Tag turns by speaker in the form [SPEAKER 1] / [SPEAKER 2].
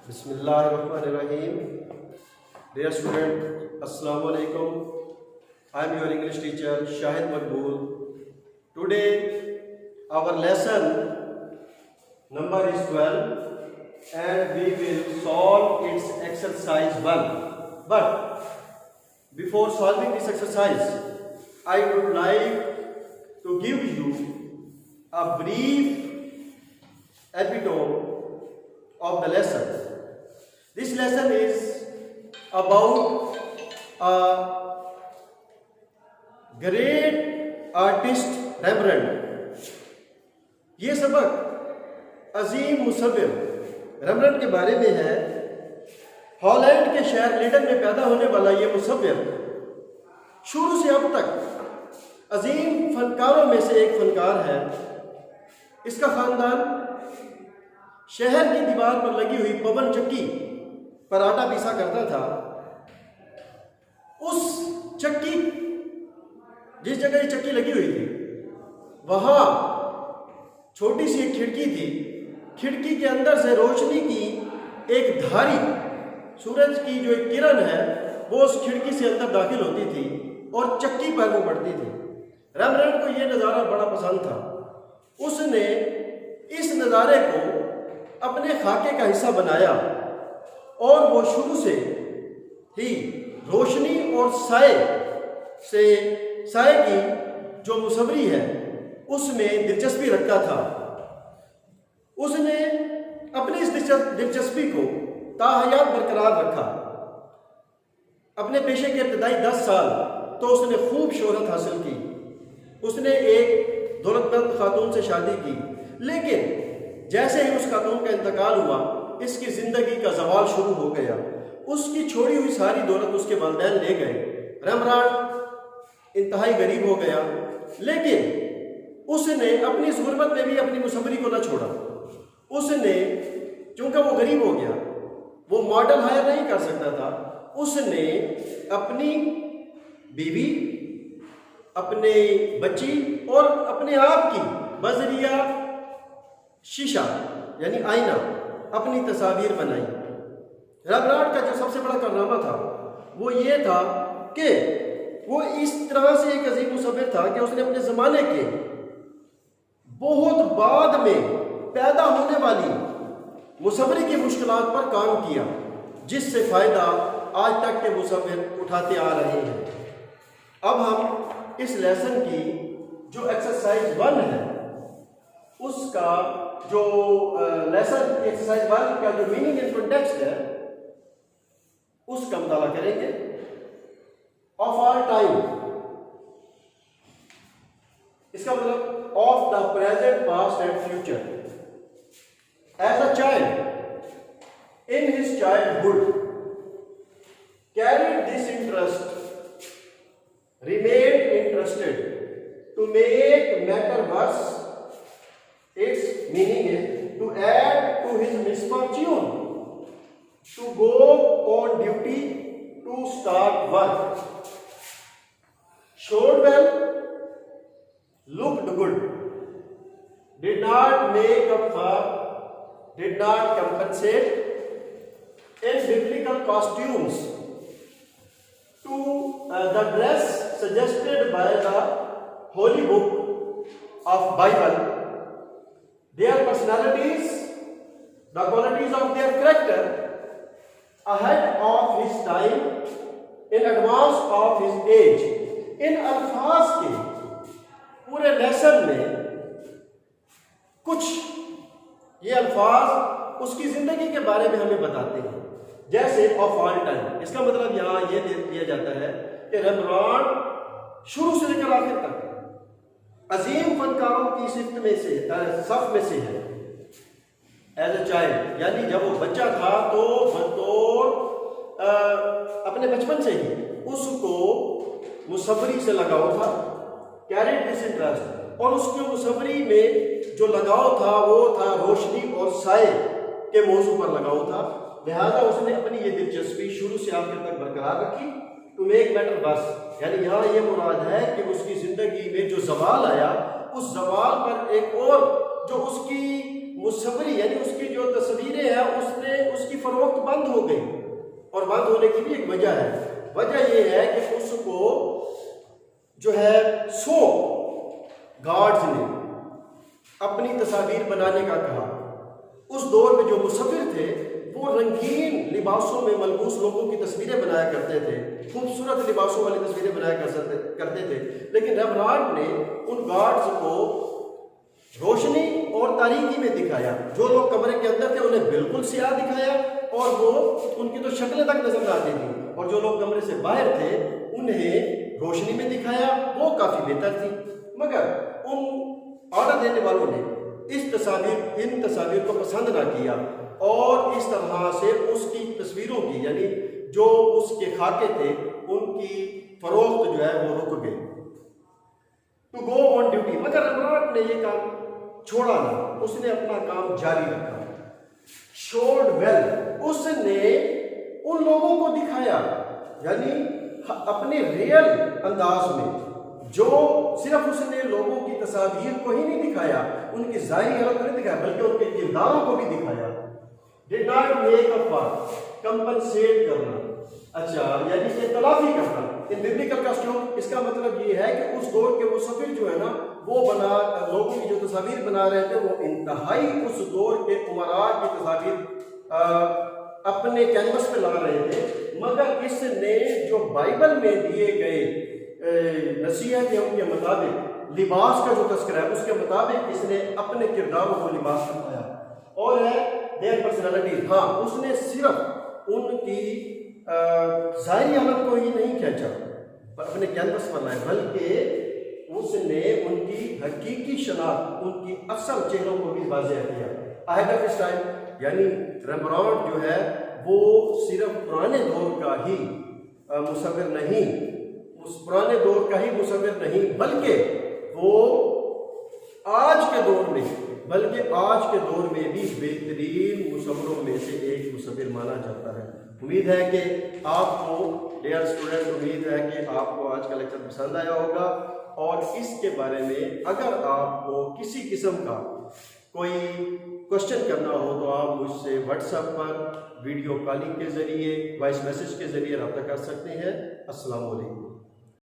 [SPEAKER 1] Bismillahirrahmanirrahim. Dear student, Assalamu alaikum. I am your English teacher Shahid Maqbool. Today our lesson number is 12 and we will solve its exercise 1. But before solving this exercise, I would like to give you a brief epitome of the lesson. This lesson is about a great artist Rembrandt. یہ سبق عظیم مصور ریمبرنڈ کے بارے میں ہے. Holland کے شہر laden میں پیدا ہونے والا یہ مصور شروع سے اب تک عظیم فنکاروں میں سے ایک فنکار ہے. اس کا خاندان شہر کی دیوار پر لگی ہوئی پون چکی پر آٹا پیسا کرتا تھا. اس چکی جس جگہ یہ چکی لگی ہوئی تھی وہاں چھوٹی سی ایک کھڑکی تھی. کھڑکی کے اندر سے روشنی کی ایک دھاری سورج کی جو ایک کرن ہے وہ اس کھڑکی سے اندر داخل ہوتی تھی اور چکی پر وہ پڑتی تھی. ریمبرنڈ کو یہ نظارہ بڑا پسند تھا. اس نے اس نظارے کو اپنے خاکے کا حصہ بنایا اور وہ شروع سے ہی روشنی اور سائے کی جو مصوری ہے اس میں دلچسپی رکھتا تھا. اس نے اپنی اس دلچسپی کو تاحیات برقرار رکھا. اپنے پیشے کے ابتدائی 10 سال تو اس نے خوب شہرت حاصل کی. اس نے ایک دولت مند خاتون سے شادی کی، لیکن جیسے ہی اس خاتون کا انتقال ہوا اس کی زندگی کا زوال شروع ہو گیا. اس کی چھوڑی ہوئی ساری دولت اس کے والدین لے گئے. ریمبرنڈ انتہائی غریب ہو گیا، لیکن اس نے اپنی اس غربت میں بھی اپنی مصوری کو نہ چھوڑا. اس نے چونکہ وہ غریب ہو گیا، وہ ماڈل ہائر نہیں کر سکتا تھا. اس نے اپنی بیوی، اپنے بچی اور اپنے آپ کی بذریعہ شیشہ یعنی آئینہ اپنی تصاویر بنائی. ریمبرنڈ کا جو سب سے بڑا کارنامہ تھا وہ یہ تھا کہ وہ اس طرح سے ایک عظیم مصور تھا کہ اس نے اپنے زمانے کے بہت بعد میں پیدا ہونے والی مصوری کی مشکلات پر کام کیا، جس سے فائدہ آج تک کے مصور اٹھاتے آ رہے ہیں. اب ہم اس لیسن کی جو ایکسرسائز 1 ہے اس کا جو لیسن ایکسرسائز 1 کا جو میننگ ان کنٹیکسٹ ہے اس کا مطالعہ کریں گے. آف آل ٹائم، اس کا مطلب of the present, past and future. As a child in his childhood carried this interest, remained interested. To make matter worse, its meaning is to add to his misfortune, to go on duty, to start work. Showed well, looked good, did not make up for, did not compensate in biblical costumes to the dress suggested by the holy book of Bible. Their personalities, the qualities of their character, ahead of his time, in advance of his age. ان الفاظ کے پورے lesson میں کچھ یہ الفاظ اس کی زندگی کے بارے میں ہمیں بتاتے ہیں. جیسے آف آل ٹائم، اس کا مطلب یہاں یہ دیا جاتا ہے کہ ریمبرنڈ شروع سے لے کر آخر تک عظیم فنکاروں کی صف میں سے ہے. ایز اے چائلڈ یعنی جب وہ بچہ تھا تو بطور اپنے بچپن سے ہی اس کو مصوری سے لگاؤ تھا. کیریڈ دس انٹرسٹ، اور اس کی مصوری میں جو لگاؤ تھا وہ تھا روشنی اور سائے کے موضوع پر لگاؤ تھا. لہذا اس نے اپنی یہ دلچسپی شروع سے آخر تک برقرار رکھی. ٹو میک میٹر ورس، یعنی یہاں یہ مراد ہے کہ اس کی زندگی میں جو زوال آیا اس زوال پر ایک اور جو اس کی مصوری یعنی اس کی جو تصویریں ہیں اس نے اس کی فروغ بند ہو گئی، اور بند ہونے کی بھی ایک وجہ ہے. وجہ یہ ہے کہ اس کو جو ہے 100 گارڈز نے اپنی تصاویر بنانے کا کہا. اس دور میں جو مصور تھے وہ رنگین لباسوں میں ملبوس لوگوں کی تصویریں بنایا کرتے تھے، خوبصورت لباسوں والی تصویریں بنایا کرتے تھے، لیکن ریمبرانڈ نے ان گارڈز کو روشنی اور تاریکی میں دکھایا. جو لوگ کمرے کے اندر تھے انہیں بالکل سیاہ دکھایا، اور وہ ان کی تو شکلیں تک نظر نہ آتی تھیں، اور جو لوگ کمرے سے باہر تھے انہیں روشنی میں دکھایا، وہ کافی بہتر تھی. مگر ان آرڈر دینے والوں نے ان تصاویر کو پسند نہ کیا، اور اس طرح سے اس کی تصویروں کی، یعنی جو اس کے خاکے تھے ان کی فروخت جو ہے وہ رک گئی. ٹو گو آن ڈیوٹی، مگر ریمبرانڈ نے یہ کام چھوڑا نہ، اس نے اپنا کام جاری رکھا. شوڈ ویل، اس نے ان لوگوں کو دکھایا، یعنی اپنے ریئل انداز میں، جو صرف اس نے لوگوں کی تصاویر کو ہی نہیں دکھایا، ان کی ظاہری حالت نہیں دکھایا، بلکہ ان کے کرداروں کو بھی دکھایا. Did not make up for, compensate کرنا، اچھا یعنی کہ تلافی کرنا. ان ببلیکل کاسٹیوم، اس کا مطلب یہ ہے کہ اس دور کے مصور جو ہے نا وہ لوگوں کی جو تصاویر بنا رہے تھے وہ انتہائی اس دور کے امراء کی تصاویر اپنے کینوس پہ لا رہے تھے. مگر اس نے جو بائبل میں دیے گئے نصیحتوں کے مطابق لباس کا جو تذکرہ ہے اس کے مطابق اس نے اپنے کرداروں کو لباس بنایا. اور ہے دیئر پرسنالٹی، ہاں اس نے صرف ان کی ظاہری حالت کو ہی نہیں کھینچا اپنے کینوس پر لائے، بلکہ اس نے ان کی حقیقی شناخت، ان کی اصل چہروں کو بھی واضح کیا. اہیڈ آف ہز ٹائم، یعنی ریمبرانڈ جو ہے وہ صرف پرانے دور کا ہی مصور نہیں، پرانے دور کا ہی مصور نہیں، بلکہ وہ آج کے دور میں بھی بہترین مصوروں میں سے ایک مصور مانا جاتا ہے. امید ہے کہ آپ کو ڈیئر اسٹوڈنٹ، امید ہے کہ آپ کو آج کا لیکچر پسند آیا ہوگا، اور اس کے بارے میں اگر آپ کو کسی قسم کا کوئی کوشچن کرنا ہو تو آپ مجھ سے واٹس ایپ پر ویڈیو کالنگ کے ذریعے، وائس میسج کے ذریعے رابطہ کر سکتے ہیں. السلام علیکم.